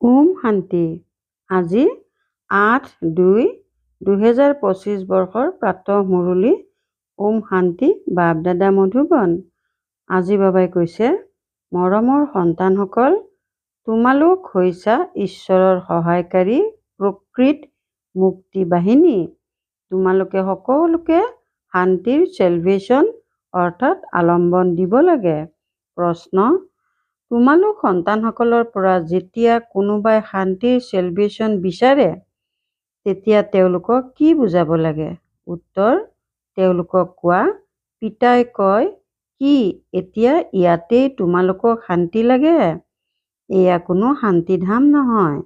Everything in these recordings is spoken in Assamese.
ওম শান্তি। আজি ৮-২-২০২৫ বৰ্ষৰ প্ৰাতঃ মুৰলী। ওম শান্তি। বাপ দাদা মধুবন। আজি বাবাই কৈছে, মৰমৰ সন্তানসকল, তোমালোক হৈছা ঈশ্বৰৰ সহায়কাৰী প্ৰকৃত মুক্তি বাহিনী। তোমালোকে সকলোকে শান্তিৰ চেলভেশ্যন অৰ্থাৎ আলম্বন দিব লাগে। প্ৰশ্ন, তোমালোক সন্তানসকলৰ পৰা যেতিয়া কোনোবাই শান্তিৰ চেলভেশ্যন বিচাৰে তেতিয়া তেওঁলোকক কি বুজাব লাগে? উত্তৰ, তেওঁলোকক কোৱা, পিতাই কয় কি এতিয়া ইয়াতেই তোমালোকক শান্তি লাগে? এয়া কোনো শান্তিধাম নহয়।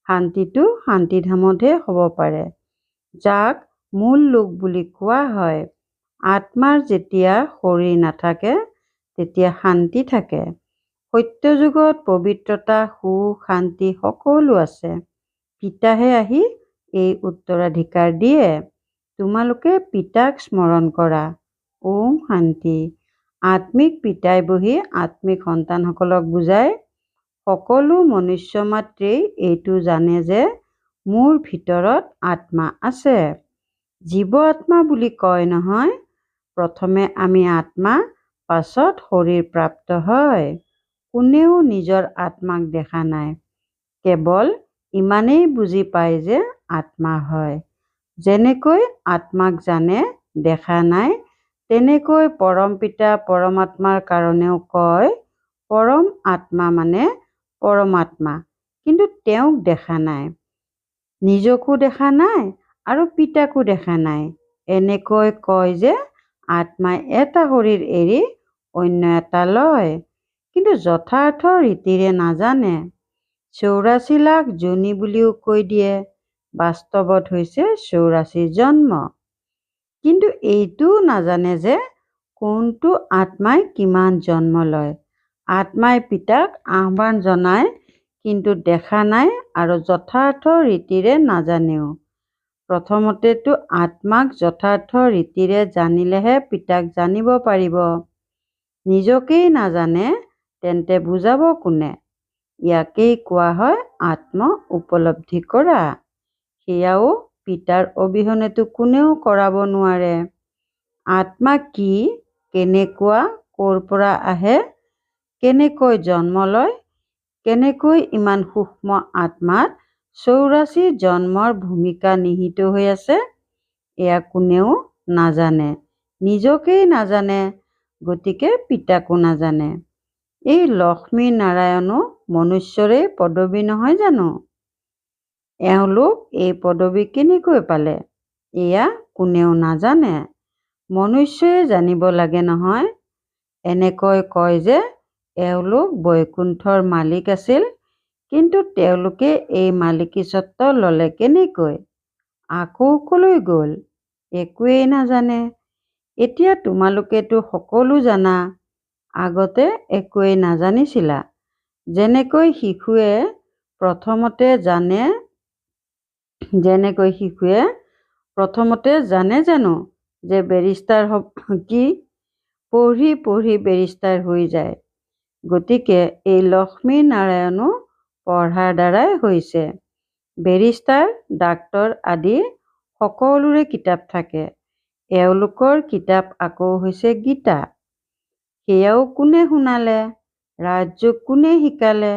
শান্তিটো শান্তিধামতহে হ'ব পাৰে, যাক মূল লোক বুলি কোৱা হয়। আত্মাৰ যেতিয়া শৰীৰ নাথাকে তেতিয়া শান্তি থাকে। সত্য যুগত পবিত্ৰতা, সুখ, শান্তি সকলো আছে। পিতাহে আহি এই উত্তৰাধিকাৰ দিয়ে। তোমালোকে পিতাক স্মৰণ কৰা। ওম শান্তি। আত্মিক পিতাই বহি আত্মিক সন্তানসকলক বুজায়, সকলো মনুষ্য মাত্ৰেই এইটো জানে যে মোৰ ভিতৰত আত্মা আছে। জীৱ আত্মা বুলি কয় নহয়। প্ৰথমে আমি আত্মা, পাছত শৰীৰ প্ৰাপ্ত হয়। কোনেও নিজৰ আত্মাক দেখা নাই, কেৱল ইমানেই বুজি পায় যে আত্মা হয়। যেনেকৈ আত্মাক জানে, দেখা নাই, তেনেকৈ পৰম পিতা পৰমাত্মাৰ কাৰণেও কয়, পৰম আত্মা মানে পৰমাত্মা, কিন্তু তেওঁক দেখা নাই, নিজকো দেখা নাই আৰু পিতাকো দেখা নাই। এনেকৈ কয় যে আত্মাই এটা শৰীৰ এৰি অন্য এটা লয়, কিন্তু যথাৰ্থ ৰীতিৰে নাজানে। 84 লাখ যোনি বুলিও কৈ দিয়ে, বাস্তৱত হৈছে 84 জন্ম। কিন্তু এইটোও নাজানে যে কোনটো আত্মাই কিমান জন্ম লয়। আত্মাই পিতাক আহ্বান জনায়, কিন্তু দেখা নাই আৰু যথাৰ্থ ৰীতিৰে নাজানেও। প্ৰথমতেতো আত্মাক যথাৰ্থ ৰীতিৰে জানিলেহে পিতাক জানিব পাৰিব। নিজকেই নাজানে তেন্তে বুজাব কোনে? ইয়াকেই কোৱা হয় আত্ম উপলব্ধি কৰা। সেয়াও পিতাৰ অবিহনেতো কোনেও কৰাব নোৱাৰে। আত্মা কি, কেনেকুৱা, ক'ৰ পৰা আহে, কেনেকৈ জন্ম লয়, কেনেকৈ ইমান সূক্ষ্ম আত্মাত 84 জন্মৰ ভূমিকা নিহিত হৈ আছে, এয়া কোনেও নাজানে। নিজকেই নাজানে, গতিকে পিতাকো নাজানে। এই লক্ষ্মী নাৰায়ণো মনুষ্যৰে পদবী নহয় জানো? এওঁলোক এই পদবী কেনেকৈ পালে, এয়া কোনেও নাজানে। মনুষ্যই জানিব লাগে নহয়। এনেকৈ কয় যে এওঁলোক বৈকুণ্ঠৰ মালিক আছিল, কিন্তু তেওঁলোকে এই মালিকীস্বত্ব ল'লে কেনেকৈ? আকৌ কলৈ গ'ল? একোৱেই নাজানে। এতিয়া তোমালোকেতো সকলো জানা, আগতে একোৱেই নাজানিছিলা। যেনেকৈ শিশুৱে প্ৰথমতে জানে জানো যে বেৰিষ্টাৰ কি? পঢ়ি পঢ়ি বেৰিষ্টাৰ হৈ যায়। গতিকে এই লক্ষ্মী নাৰায়ণো পঢ়াৰ দ্বাৰাই হৈছে। বেৰিষ্টাৰ, ডাক্তৰ আদি সকলোৰে কিতাপ থাকে। এওঁলোকৰ কিতাপ আকৌ হৈছে গীতা। সেয়াও কোনে শুনালে, ৰাজযোগ কোনে শিকালে,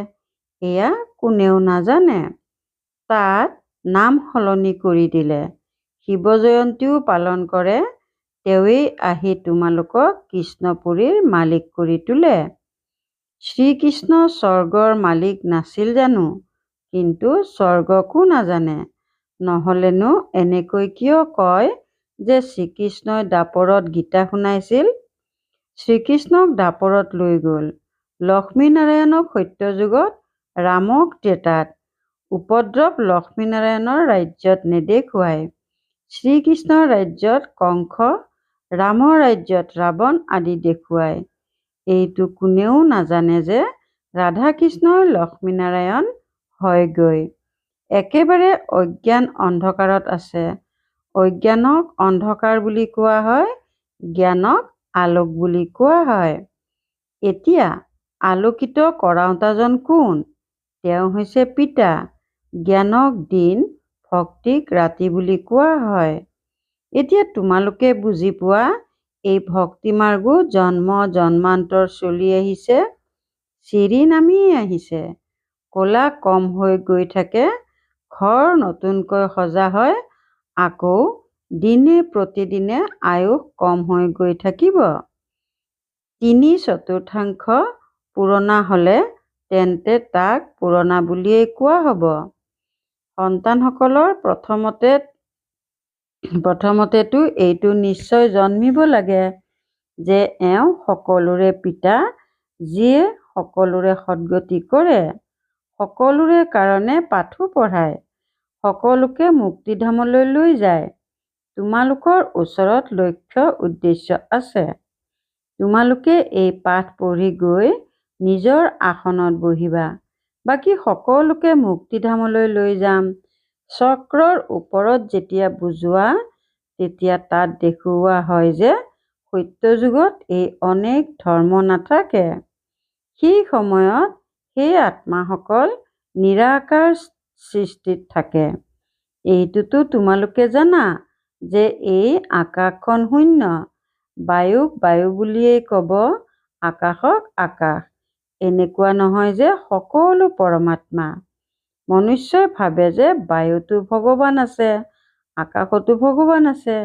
এয়া কোনেও নাজানে। তাত নাম সলনি কৰি দিলে। শিৱ জয়ন্তীও পালন কৰে। তেৱেই আহি তোমালোকক কৃষ্ণপুৰীৰ মালিক কৰি তোলে। শ্ৰীকৃষ্ণ স্বৰ্গৰ মালিক নাছিল জানো? কিন্তু স্বৰ্গকো নাজানে। নহ'লেনো এনেকৈ কিয় কয় যে শ্ৰীকৃষ্ণই দাপৰত গীতা শুনাইছিল? শ্ৰীকৃষ্ণক দাপৰত লৈ গ'ল। লক্ষ্মীনাৰায়ণক সত্যযুগত, ৰামক ত্ৰেতাত। উপদ্ৰৱ লক্ষ্মীনাৰায়ণৰ ৰাজ্যত নেদেখুৱায়। শ্ৰীকৃষ্ণৰ ৰাজ্যত কংস, ৰামৰ ৰাজ্যত ৰাৱণ আদি দেখুৱায়। এইটো কোনেও নাজানে যে ৰাধাকৃষ্ণই লক্ষ্মীনাৰায়ণ হয়গৈ। একেবাৰে অজ্ঞান অন্ধকাৰত আছে। অজ্ঞানক অন্ধকাৰ বুলি কোৱা হয়, জ্ঞানক আলোক বুলি কোৱা হয়। এতিয়া আলোকিত কৰাওঁতাজন কোন? তেওঁ হৈছে পিতা। জ্ঞানক দিন, ভক্তিক ৰাতি বুলি কোৱা হয়। এতিয়া তোমালোকে বুজি পোৱা এই ভক্তি মাৰ্গো জন্ম জন্মান্তৰ চলি আহিছে, চিৰি নামি আহিছে। ক'লা কম হৈ গৈ থাকে, ঘৰ নতুনকৈ সজা হয়, আকৌ দিনে প্ৰতিদিনে আয়ুস কম হৈ গৈ থাকিব। 3/4 পুৰণা হ'লে তেন্তে তাক পুৰণা বুলিয়েই কোৱা হ'ব। সন্তানসকলৰ প্ৰথমতেতো এইটো নিশ্চয় জন্মিব লাগে যে এওঁ সকলোৰে পিতা, যিয়ে সকলোৰে সদ্গতি কৰে, সকলোৰে কাৰণে পাঠো পঢ়ায়, সকলোকে মুক্তিধামলৈ লৈ যায়। তোমালোকৰ ওচৰত লক্ষ্য উদ্দেশ্য আছে। তোমালোকে এই পাঠ পঢ়ি গৈ নিজৰ আসনত বহিবা। বাকী সকলোকে মুক্তিধামলৈ লৈ যাম। চক্ৰৰ ওপৰত যেতিয়া বুজোৱা, তেতিয়া তাত দেখুওৱা হয় যে সত্যযুগত এই অনেক ধৰ্ম নাথাকে। সেই সময়ত সেই আত্মাসকল নিৰাকাৰ সৃষ্টিত থাকে। এইটোতো তোমালোকে জানা যে এই আকাশখন শূন্য। বায়ুক বায়ু বুলিয়েই ক'ব, আকাশক আকাশ। এনেকুৱা নহয় যে সকলো পৰমাত্মা। মনুষ্যই ভাবে যে বায়ুতো ভগৱান আছে, আকাশতো ভগৱান আছে।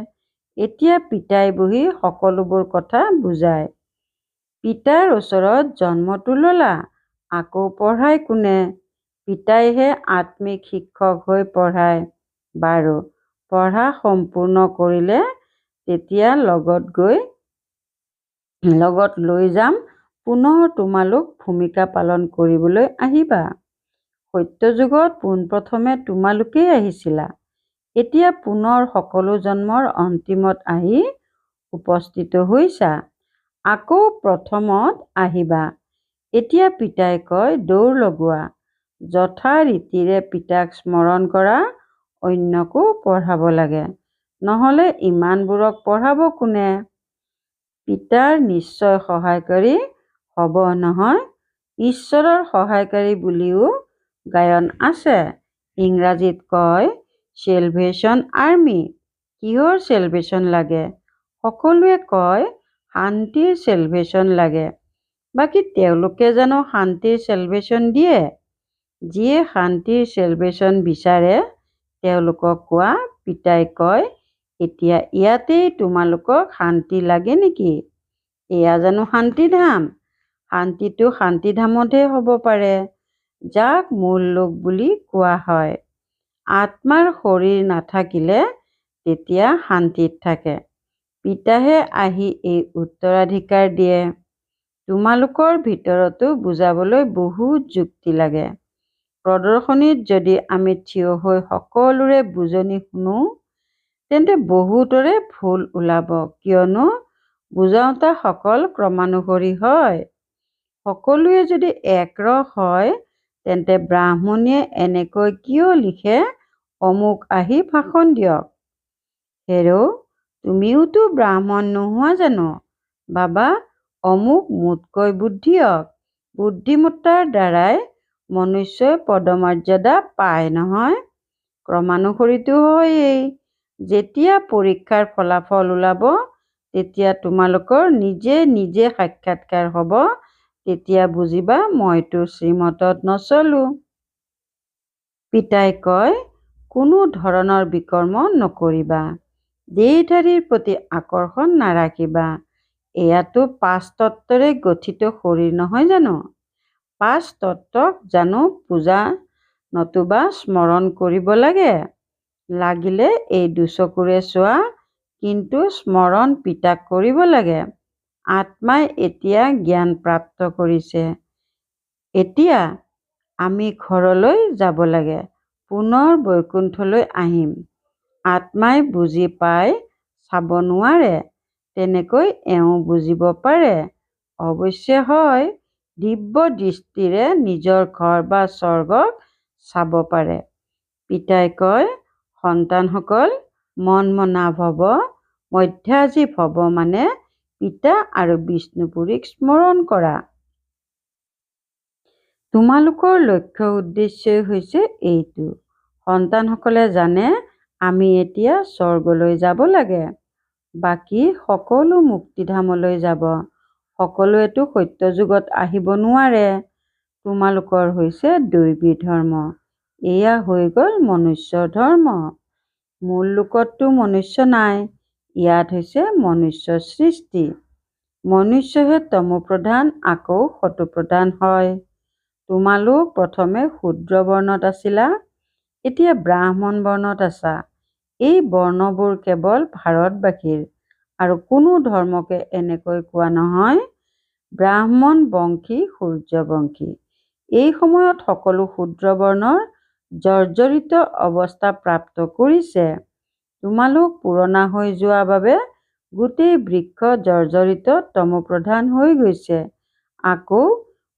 এতিয়া পিতাই বহি সকলোবোৰ কথা বুজায়। পিতাৰ ওচৰত জন্মটো ল'লা, আকৌ পঢ়ায় কোনে? পিতাইহে আত্মিক শিক্ষক হৈ পঢ়ায়। বাৰু, পঢ়া সম্পূৰ্ণ কৰিলে তেতিয়া লগত লৈ যাম, পুনৰ তোমালোক ভূমিকা পালন কৰিবলৈ আহিবা। সত্যযুগত পোনপ্ৰথমে তোমালোকেই আহিছিলা। এতিয়া পুনৰ সকলো জন্মৰ অন্তিমত আহি উপস্থিত হৈছা। আকৌ প্ৰথমত আহিবা। এতিয়া পিতাই কয়, দৌৰ লগোৱা, যথা ৰীতিৰে পিতাক স্মৰণ কৰা, অন্যকো পঢ়াব লাগে। নহ'লে ইমানবোৰক পঢ়াব কোনে? পিতাৰ নিশ্চয় সহায়কাৰী হ'ব নহয়। ঈশ্বৰৰ সহায়কাৰী বুলিও গায়ন আছে। ইংৰাজীত কয় চেলভেশ্যন আৰ্মি। কিহৰ চেলভেশ্যন লাগে? সকলোৱে কয় শান্তিৰ চেলভেশ্যন লাগে। বাকী তেওঁলোকে জানো শান্তিৰ চেলভেশ্যন দিয়ে? যিয়ে শান্তিৰ চেলভেশ্যন বিচাৰে তেওঁলোকক কোৱা। পিতাই কয়, এতিয়া ইয়াতেই তোমালোকক শান্তি লাগে নেকি? এয়া জানো শান্তিধাম? শান্তিটো শান্তিধামতহে হ'ব পাৰে, যাক মূল লোক বুলি কোৱা হয়। আত্মাৰ শৰীৰ নাথাকিলে তেতিয়া শান্তিত থাকে। পিতাহে আহি এই উত্তৰাধিকাৰ দিয়ে। তোমালোকৰ ভিতৰতো বুজাবলৈ বহুত যুক্তি লাগে। প্ৰদৰ্শনীত যদি আমি থিয় হৈ সকলোৰে বুজনি শুনো, তেন্তে বহুতৰে ভুল ওলাব, কিয়নো বুজাওতাসকল ক্ৰমানুসৰি হয়। সকলোৱে যদি একৰস হয়, তেন্তে ব্ৰাহ্মণীয়ে এনেকৈ কিয় লিখে, অমুক আহি ভাষণ দিয়ক। হেৰৌ, তুমিওতো ব্ৰাহ্মণ নোহোৱা জানো? বাবা, অমুক মোতকৈ বুদ্ধিয়ক। বুদ্ধিমত্তাৰ দ্বাৰাই মনুষ্যই পদমৰ্যাদা পায় নহয়। ক্ৰমানুসৰিতো হয়েই। যেতিয়া পৰীক্ষাৰ ফলাফল ওলাব, তেতিয়া তোমালোকৰ নিজে নিজে সাক্ষাৎকাৰ হ'ব, তেতিয়া বুজিবা মইতো শ্ৰীমতত নচলো। পিতাই কয়, কোনো ধৰণৰ বিকৰ্ম নকৰিবা, দেহধাৰীৰ প্ৰতি আকৰ্ষণ নাৰাখিবা। এয়াতো 5 তত্ত্বৰে গঠিত শৰীৰ নহয় জানো? 5 তত্ত্বক জানো পূজা নতুবা স্মৰণ কৰিব লাগে? লাগিলে এই দুচকুৰে চোৱা, কিন্তু স্মৰণ পিতাক কৰিব লাগে। আত্মাই এতিয়া জ্ঞান প্ৰাপ্ত কৰিছে। এতিয়া আমি ঘৰলৈ যাব লাগে, পুনৰ বৈকুণ্ঠলৈ আহিম। আত্মাই বুজি পাই চাব নোৱাৰে, তেনেকৈ এওঁ বুজিব পাৰে। অৱশ্যে হয়, দিব্য দৃষ্টিৰে নিজৰ ঘৰ বা স্বৰ্গক চাব পাৰে। পিতাই কয়, সন্তানসকল, মনমনা ভৱ, মধ্যাজী ভৱ মানে পিতা আৰু বিষ্ণুপুৰীক স্মৰণ কৰা। তোমালোকৰ লক্ষ্য উদ্দেশ্যই হৈছে এইটো। সন্তানসকলে জানে আমি এতিয়া স্বৰ্গলৈ যাব লাগে। বাকী সকলো মুক্তিধামলৈ যাব। সকলোৱেতো সত্যযুগত আহিব নোৱাৰে। তোমালোকৰ হৈছে দৈবী ধৰ্ম। এয়া হৈ গ'ল মনুষ্যৰ ধৰ্ম। মূল লোকততো মনুষ্য নাই। ইয়াত হৈছে মনুষ্যৰ সৃষ্টি। মনুষ্যহে তমোপ্ৰধান আকৌ সতোপ্ৰধান হয়। তোমালোক প্ৰথমে শূদ্ৰ বৰ্ণত আছিলা, এতিয়া ব্ৰাহ্মণ বৰ্ণত আছা। এই বৰ্ণবোৰ কেৱল ভাৰতবাসীৰ, আৰু কোনো ধৰ্মকে এনেকৈ কোৱা নহয়। ব্ৰাহ্মণ বংশী সূৰ্যবংশী। এই সময়ত সকলো শূদ্ৰ বৰ্ণৰ জৰ্জৰিত অৱস্থা প্ৰাপ্ত কৰিছে। তোমালোক পুৰণা হৈ যোৱা বাবে গোটেই বৃক্ষ জৰ্জৰিত তমোপ্ৰধান হৈ গৈছে। আকৌ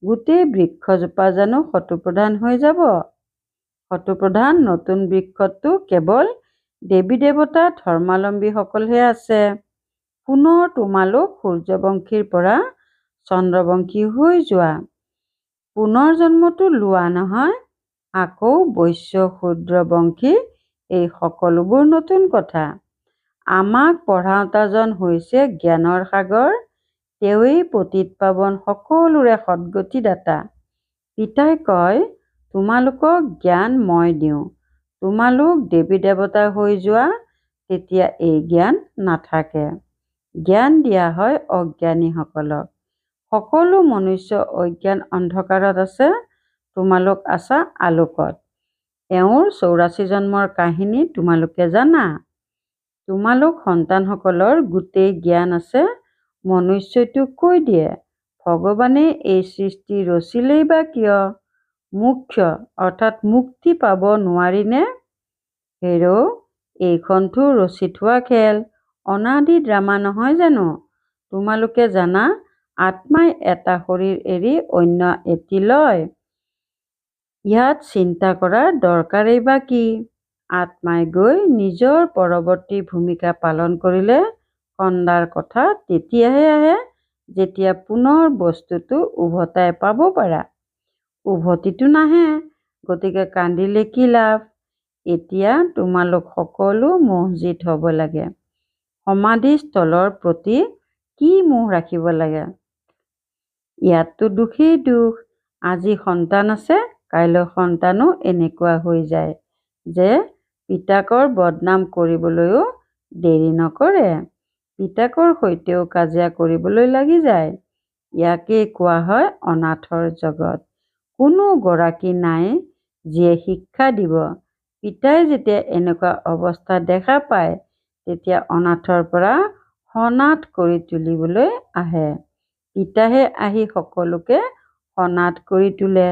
গোটেই বৃক্ষজোপা জানো সতোপ্ৰধান হৈ যাব? সতোপ্ৰধান নতুন বৃক্ষততো কেৱল দেৱী দেৱতা ধৰ্মাৱলম্বীসকলহে আছে। পুনৰ তোমালোক সূৰ্যবংশীৰ পৰা চন্দ্ৰবংশী হৈ যোৱা। পুনৰ জন্মটো লোৱা নহয়। আকৌ বৈশ্য শূদ্ৰ বংশী। এই সকলোবোৰ নতুন কথা। আমাক পঢ়াওঁতাজন হৈছে জ্ঞানৰ সাগৰ। তেওঁৱেই পতিত পাৱন সকলোৰে সদ্গতিদাতা। পিতাই কয়, তোমালোকক জ্ঞান মই দিওঁ। তোমালোক দেৱী দেৱতা হৈ যোৱা, তেতিয়া এই জ্ঞান নাথাকে। জ্ঞান দিয়া হয় অজ্ঞানীসকলক। সকলো মনুষ্য অজ্ঞান অন্ধকাৰত আছে। তোমালোক আছা আলোকত। এওঁৰ 84 জন্মৰ কাহিনী তোমালোকে জানা। তোমালোক সন্তানসকলৰ গোটেই জ্ঞান আছে। মনুষ্যইতো কৈ দিয়ে, ভগৱানে এই সৃষ্টি ৰচিলেই বা কিয়? মোক্ষ অৰ্থাৎ মুক্তি পাব নোৱাৰিনে? হেৰৌ, এইখনতো ৰচি থোৱা খেল, অনাদি ড্ৰামা নহয় জানো? তোমালোকে জানা আত্মাই এটা শৰীৰ এৰি অন্য এটি লয়। ইয়াত চিন্তা কৰাৰ দৰকাৰেই বা কি? আত্মাই গৈ নিজৰ পৰৱৰ্তী ভূমিকা পালন কৰিলে কন্দাৰ কথা তেতিয়াহে আহে, যেতিয়া পুনৰ বস্তুটো উভতাই পাব পাৰা। উভতিটো নাহে, গতিকে কান্দিলে কি লাভ? এতিয়া তোমালোক সকলো মোহজিত হ'ব লাগে। সমাধিস্থলৰ প্ৰতি কি মোহ ৰাখিব লাগে? ইয়াততো দুখেই দুখ। আজি সন্তান আছে, কাইলৈ সন্তানো এনেকুৱা হৈ যায় যে পিতাকৰ বদনাম কৰিবলৈও দেৰি নকৰে। পিতাকৰ সৈতেও কাজিয়া কৰিবলৈ লাগি যায়। ইয়াকেই কোৱা হয় অনাথৰ জগত। কোনো গৰাকী নাই যিয়ে শিক্ষা দিব। পিতাই যেতিয়া এনেকুৱা অৱস্থা দেখা পায়, তেতিয়া অনাথৰ পৰা সনাথ কৰি তুলিবলৈ আহে। পিতাহে আহি সকলোকে সনাথ কৰি তোলে।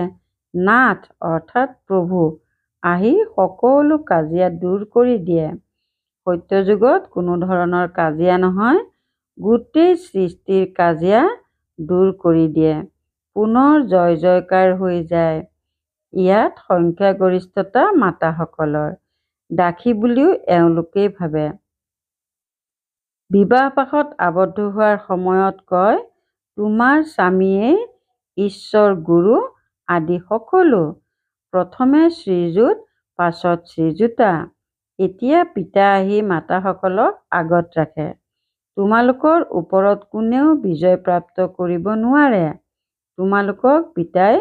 নাথ অৰ্থাৎ প্ৰভু আহি সকলো কাজিয়া দূৰ কৰি দিয়ে। সত্যযুগত কোনো ধৰণৰ কাজিয়া নহয়, গোটেই সৃষ্টিৰ কাজিয়া দূৰ কৰি দিয়ে। পুনৰ জয় জয়কাৰ হৈ যায়। ইয়াত সংখ্যাগৰিষ্ঠতা মাতাসকলৰ। দাসী বুলিও এওঁলোকেই ভাবে। বিবাহপাশত আবদ্ধ হোৱাৰ সময়ত কয়, তোমাৰ স্বামীয়েই ঈশ্বৰ গুৰু আদি সকলো। প্ৰথমে শ্ৰীযুত, পাছত শ্ৰীযুতা। এতিয়া পিতা আহি মাতাসকলক আগত ৰাখে। তোমালোকৰ ওপৰত কোনেও বিজয় প্ৰাপ্ত কৰিব নোৱাৰে। তোমালোকক পিতাই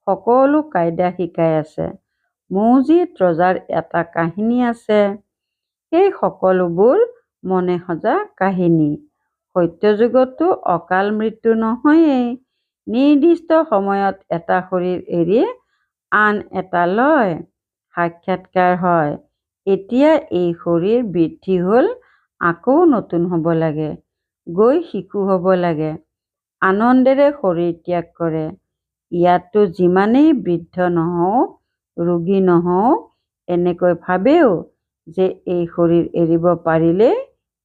সকলো কায়দা শিকাই আছে। মৌজিত ৰজাৰ এটা কাহিনী আছে। সেই সকলোবোৰ মনে সজা কাহিনী। সত্যযুগততো অকাল মৃত্যু নহয়েই। নিৰ্দিষ্ট সময়ত এটা শৰীৰ এৰি আন এটা লয়। সাক্ষাৎকাৰ হয়। এতিয়া এই শৰীৰ বৃদ্ধি হ'ল, আকৌ নতুন হ'ব লাগে। গৈ শিশু হ'ব লাগে। আনন্দেৰে শৰীৰ ত্যাগ কৰে। ইয়াততো যিমানেই বৃদ্ধ নহওক, ৰোগী নহওক, এনেকৈ ভাবেও যে এই শৰীৰ এৰিব পাৰিলেই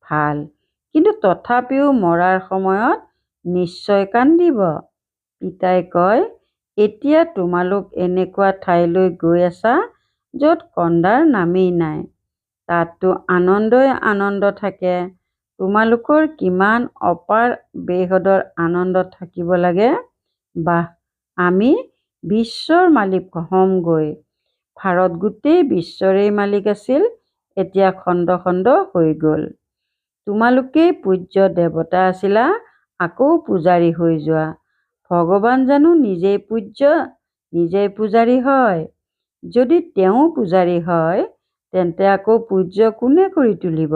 ভাল। কিন্তু তথাপিও মৰাৰ সময়ত নিশ্চয় কান্দিব। পিতাই কয়, এতিয়া তোমালোক এনেকুৱা ঠাইলৈ গৈ আছা য'ত কন্দাৰ নামেই নাই। তাততো আনন্দই আনন্দ থাকে। তোমালোকৰ কিমান অপাৰ বেহদৰ আনন্দ থাকিব লাগে। বাহ, আমি বিশ্বৰ মালিক হ'মগৈ। ভাৰত গোটেই বিশ্বৰেই মালিক আছিল, এতিয়া খণ্ড খণ্ড হৈ গ'ল। তোমালোকেই পূজ্য দেৱতা আছিলা, আকৌ পূজাৰী হৈ যোৱা। ভগৱান জানো নিজেই পূজ্য, নিজেই পূজাৰী হয়? যদি তেওঁ পূজাৰী হয়, তেন্তে আকৌ পূজ্য কোনে কৰি তুলিব?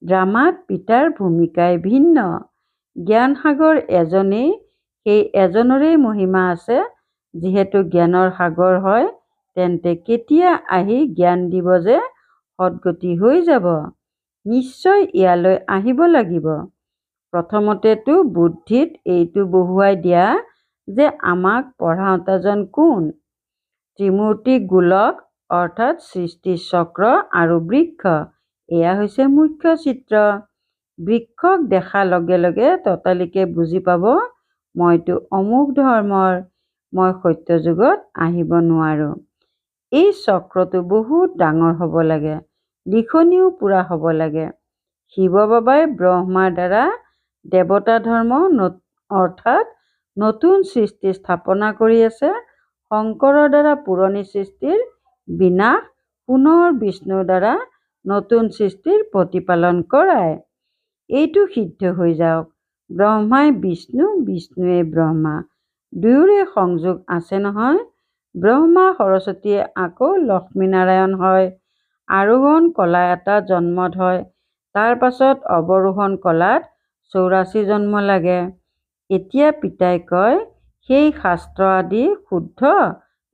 ড্ৰামাত পিতাৰ ভূমিকাই ভিন্ন। জ্ঞান সাগৰ এজনেই, সেই এজনৰেই মহিমা আছে। যিহেতু জ্ঞানৰ সাগৰ হয়, তেন্তে কেতিয়া আহি জ্ঞান দিব যে সদ্গতি হৈ যাব? নিশ্চয় ইয়ালৈ আহিব লাগিব। প্ৰথমতেতো বুদ্ধিত এইটো বহুৱাই দিয়া যে আমাক পঢ়াওঁতাজন কোন? ত্ৰিমূৰ্তি গোলক অৰ্থাৎ সৃষ্টি চক্ৰ আৰু বৃক্ষ, এয়া হৈছে মুখ্য চিত্ৰ। বৃক্ষক দেখা লগে লগে ততালিকে বুজি পাব, মইতো অমুক ধৰ্মৰ, মই সত্য যুগত আহিব নোৱাৰোঁ। এই চক্ৰটো বহুত ডাঙৰ হ'ব লাগে, লিখনিও পূৰা হ'ব লাগে। শিৱ বাবাই ব্ৰহ্মাৰ দ্বাৰা দেৱতা ধৰ্ম অৰ্থাৎ নতুন সৃষ্টি স্থাপনা কৰি আছে। শংকৰৰ দ্বাৰা পুৰণি সৃষ্টিৰ বিনাশ, পুনৰ বিষ্ণুৰ দ্বাৰা নতুন সৃষ্টিৰ প্ৰতিপালন কৰায়। এইটো সিদ্ধ হৈ যাওক। ব্ৰহ্মাই বিষ্ণু, বিষ্ণুৱে ব্ৰহ্মা, দুয়োৰে সংযোগ আছে নহয়। ব্ৰহ্মা সৰস্বতীয়ে আকৌ লক্ষ্মীনাৰায়ণ হয়। আৰোহণ কলা এটা জন্মত হয়, তাৰ পাছত অৱৰোহণ কলাত 84 জন্ম লাগে। এতিয়া পিতাই কয়, সেই শাস্ত্ৰ আদি শুদ্ধ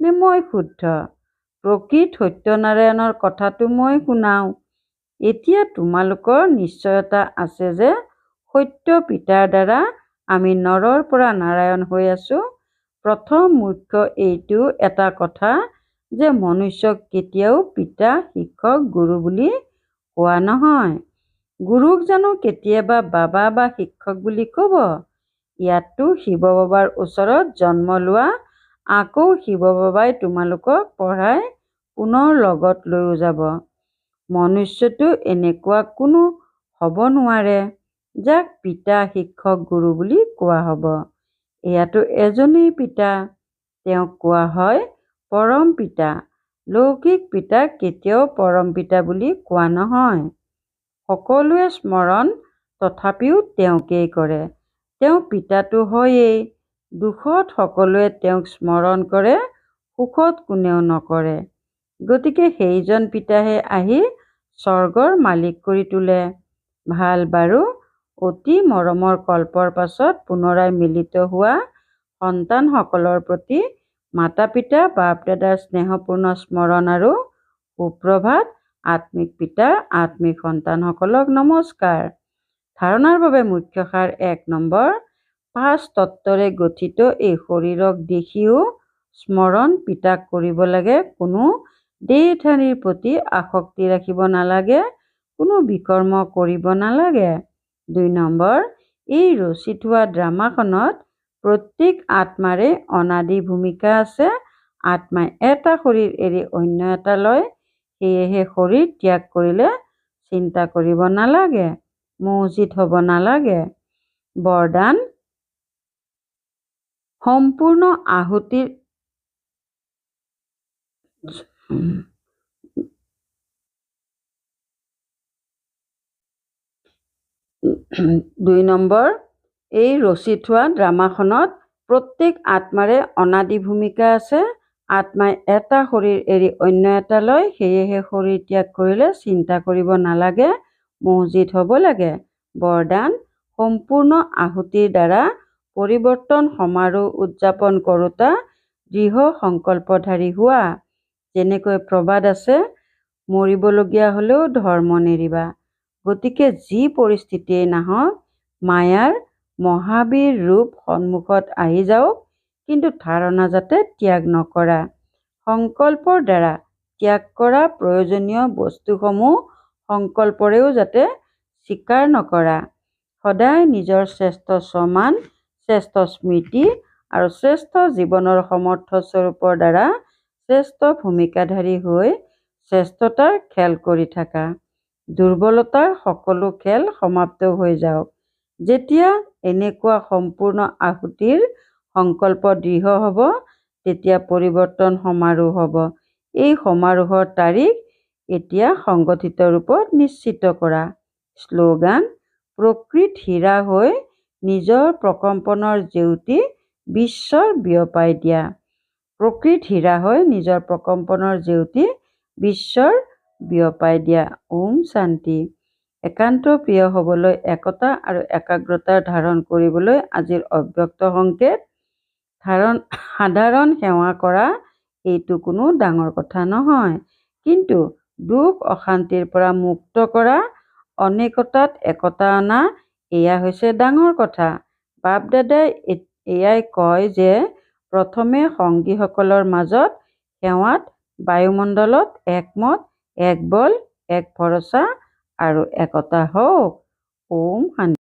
নে মই শুদ্ধ? প্ৰকৃত সত্যনাৰায়ণৰ কথাটো মই শুনাওঁ। এতিয়া তোমালোকৰ নিশ্চয়তা আছে যে সত্য পিতাৰ দ্বাৰা আমি নৰৰ পৰা নাৰায়ণ হৈ আছো। প্ৰথম মুখ্য এইটো এটা কথা যে মনুষ্যক কেতিয়াও পিতা, শিক্ষক, গুৰু বুলি কোৱা নহয়। গুৰুক জানো কেতিয়াবা বাবা বা শিক্ষক বুলি ক'ব? ইয়াততো শিৱ বাবাৰ ওচৰত জন্ম লোৱা, আকৌ শিৱ বাবাই তোমালোকক পঢ়াই পুনৰ লগত লৈও যাব। মনুষ্যটো এনেকুৱা কোনো হ'ব নোৱাৰে যাক পিতা, শিক্ষক, গুৰু বুলি কোৱা হ'ব। এয়াতো এজনেই পিতা, তেওঁক কোৱা হয় পৰম পিতা। লৌকিক পিতাক কেতিয়াও পৰম পিতা বুলি কোৱা নহয়। সকলোৱে স্মৰণ তথাপিও তেওঁকেই কৰে। তেওঁ পিতাটো হয়েই। দুখত সকলোৱে তেওঁক স্মৰণ কৰে, সুখত কোনেও নকৰে। গতিকে সেইজন পিতাহে আহি স্বৰ্গৰ মালিক কৰি তোলে। ভাল বাৰু, অতি মৰমৰ কল্পৰ পাছত পুনৰাই মিলিত হোৱা সন্তানসকলৰ প্ৰতি মাতা পিতা, বাপ দাদাৰ স্নেহপূৰ্ণ স্মৰণ আৰু সুপ্ৰভাত। আত্মিক পিতাৰ আত্মিক সন্তানসকলক নমস্কাৰ। ধাৰণাৰ বাবে মুখ্য সাৰ 1 নম্বৰ, 5 তত্ত্বৰে গঠিত এই শৰীৰক দেখিও স্মৰণ পিতাক কৰিব লাগে। কোনো দেহধাৰীৰ প্ৰতি আসক্তি ৰাখিব নালাগে, কোনো বিকৰ্ম কৰিব নালাগে। 2 নম্বৰ, এই ৰচি থোৱা ড্ৰামাখনত প্ৰত্যেক আত্মাৰে অনাদি ভূমিকা আছে। আত্মাই এটা শৰীৰ এৰি অন্য এটা লয়, সেয়েহে শৰীৰ ত্যাগ কৰিলে চিন্তা কৰিব নালাগে, মোহিত হ'ব নালাগে। বৰদান, সম্পূৰ্ণ আহুতিৰ 2 নম্বৰ, এই ৰচি থোৱা ড্ৰামাখনত প্ৰত্যেক আত্মাৰে অনাদি ভূমিকা আছে। আত্মাই এটা শৰীৰ এৰি অন্য এটা লয়, সেয়েহে শৰীৰ ত্যাগ কৰিলে চিন্তা কৰিব নালাগে, মোহিত হ'ব লাগে। বৰদান, সম্পূৰ্ণ আহুতিৰ দ্বাৰা পৰিৱৰ্তন সমাৰোহ উদযাপন কৰোঁতা দৃঢ় সংকল্পধাৰী হোৱা। যেনেকৈ প্ৰবাদ আছে, মৰিবলগীয়া হ'লেও ধৰ্ম নেৰিবা। গতিকে যি পৰিস্থিতিয়েই নাহক, মায়াৰ মহাবীৰ ৰূপ সন্মুখত আহি যাওক, কিন্তু ধাৰণা যাতে ত্যাগ নকৰা। সংকল্পৰ দ্বাৰা ত্যাগ কৰা প্ৰয়োজনীয় বস্তুসমূহ সংকল্পৰেও যাতে স্বীকাৰ নকৰা। সদায় নিজৰ শ্ৰেষ্ঠ স্বমান, শ্ৰেষ্ঠ স্মৃতি আৰু শ্ৰেষ্ঠ জীৱনৰ সমৰ্থ স্বৰূপৰ দ্বাৰা শ্ৰেষ্ঠ ভূমিকাধাৰী হৈ শ্ৰেষ্ঠতাৰ খেল কৰি থাকা। দুৰ্বলতাৰ সকলো খেল সমাপ্ত হৈ যাওক। যেতিয়া এনেকুৱা সম্পূৰ্ণ আহুতিৰ সংকল্প দৃঢ় হ'ব, তেতিয়া পৰিৱৰ্তন সমাৰোহ হ'ব। এই সমাৰোহৰ তাৰিখ এতিয়া সংগঠিত ৰূপত নিশ্চিত কৰা। শ্লোগান: প্ৰকৃত হীৰা হৈ নিজৰ প্ৰকম্পনৰ জেউতি বিশ্বৰ বিয়পাই দিয়া। প্ৰকৃত হীৰা হৈ নিজৰ প্ৰকম্পনৰ জেউতি বিশ্বৰ বিয়পাই দিয়া। ওম শান্তি। একান্ত প্ৰিয় হ'বলৈ, একতা আৰু একাগ্ৰতা ধাৰণ কৰিবলৈ আজিৰ অব্যক্ত সংকেত। সাধাৰণ সেৱা কৰা এইটো কোনো ডাঙৰ কথা নহয়, কিন্তু দুখ অশান্তিৰ পৰা মুক্ত কৰা, অনেকতাত একতা অনা, এয়া হৈছে ডাঙৰ কথা। বাপ দাদাই এয়াই কয় যে প্ৰথমে সংগীসকলৰ মাজত সেৱাত, বায়ুমণ্ডলত একমত, এক বল, এক ভৰসা আৰু একতা হওক। ওম শান্তি।